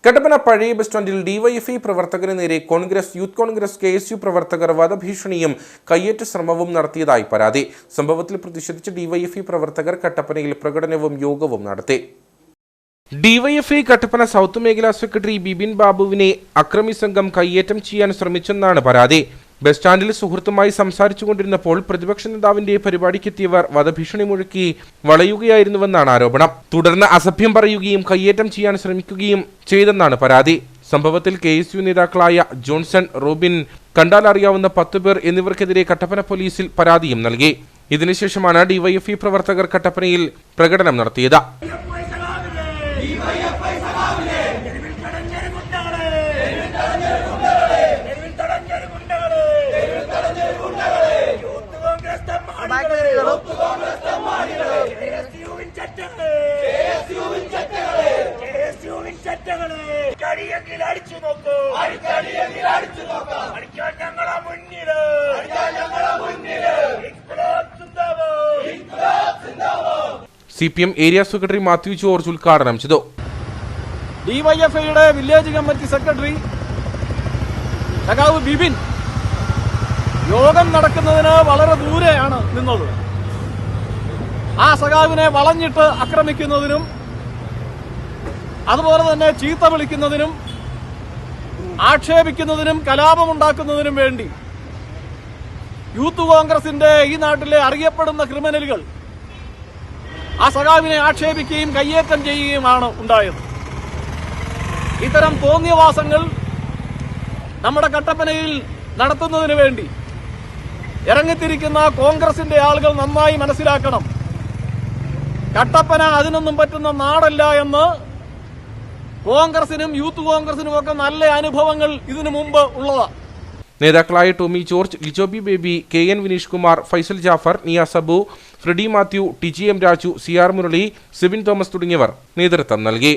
കട്ടപ്പന പഴയ ബസ് സ്റ്റാൻഡിൽ ഡിവൈഎഫ്ഐ പ്രവർത്തകന് നേരെ യൂത്ത് കോൺഗ്രസ് KSU പ്രവർത്തകർ വധഭീഷണിയും കയ്യേറ്റ ശ്രമവും നടത്തിയതായി പരാതി. സംഭവത്തിൽ പ്രതിഷേധിച്ച് ഡിവൈഎഫ്ഐ പ്രവർത്തകർ കട്ടപ്പനയിൽ പ്രകടനവും യോഗവും നടത്തി. ഡിവൈഎഫ്ഐ കട്ടപ്പന സൗത്ത് മേഖലാ സെക്രട്ടറി ബിബിൻ ബാബുവിനെ അക്രമി സംഘം കയ്യേറ്റം ചെയ്യാൻ ശ്രമിച്ചെന്നാണ് പരാതി. ബസ് സ്റ്റാൻഡിൽ സുഹൃത്തുമായി സംസാരിച്ചുകൊണ്ടിരുന്നപ്പോൾ പ്രതിപക്ഷ നേതാവിന്റെ പരിപാടിക്കെത്തിയവർ വധഭീഷണി മുഴക്കി വളയുകയായിരുന്നുവെന്നാണ് ആരോപണം. തുടർന്ന് അസഭ്യം പറയുകയും കയ്യേറ്റം ചെയ്യാൻ ശ്രമിക്കുകയും ചെയ്തെന്നാണ് പരാതി. സംഭവത്തിൽ KSU നേതാക്കളായ ജോൺസൺ, റോബിൻ, കണ്ടാൽ അറിയാവുന്ന 10 പേർ എന്നിവർക്കെതിരെ കട്ടപ്പന പോലീസിൽ പരാതിയും നൽകി. ഇതിനുശേഷമാണ് ഡിവൈഎഫ്ഐ പ്രവർത്തകർ കട്ടപ്പനയിൽ പ്രകടനം നടത്തിയത്. CPM area secretary Mathew George ഉദ്ഘാടനം ചെയ്തു. ഡിവൈഎഫ്ഐയുടെ വില്ലേജ് കമ്മിറ്റി സെക്രട്ടറി സഖാവ് ബിബിൻ യോഗം നടക്കുന്നതിന് വളരെ ദൂരെയാണ് നിന്നത്. ആ സഖാവിനെ വളഞ്ഞിട്ട് ആക്രമിക്കുന്നതിനും അതുപോലെ തന്നെ ചീത്ത വിളിക്കുന്നതിനും ആക്ഷേപിക്കുന്നതിനും കലാപമുണ്ടാക്കുന്നതിനും വേണ്ടി യൂത്ത് കോൺഗ്രസിന്റെ ഈ നാട്ടിലെ അറിയപ്പെടുന്ന ക്രിമിനലുകൾ ആ സഖാവിനെ ആക്ഷേപിക്കുകയും കയ്യേറ്റം ചെയ്യുകയുമാണ് ഉണ്ടായത്. ഇത്തരം തോന്നിയവാസങ്ങൾ നമ്മുടെ കട്ടപ്പനയിൽ നടത്തുന്നതിന് വേണ്ടി ഇറങ്ങിത്തിരിക്കുന്ന കോൺഗ്രസിന്റെ ആളുകൾ നന്നായി മനസ്സിലാക്കണം. കട്ടപ്പന അതിനൊന്നും പറ്റുന്ന നാടല്ല എന്ന് കോൺഗ്രസിനും യൂത്ത് കോൺഗ്രസിനും ഒക്കെ നല്ല അനുഭവങ്ങൾ ഇതിനു മുമ്പ് ഉള്ളതാണ്. നേതാക്കളായ Tomy George, Lijobi Baby, KN Vineesh Kumar, Faisal Jafar, Niyas Abu, Freddy Mathew, TGM Raju, CR Murali, Sibin Thomas തുടങ്ങിയവർ നേതൃത്വം നൽകി.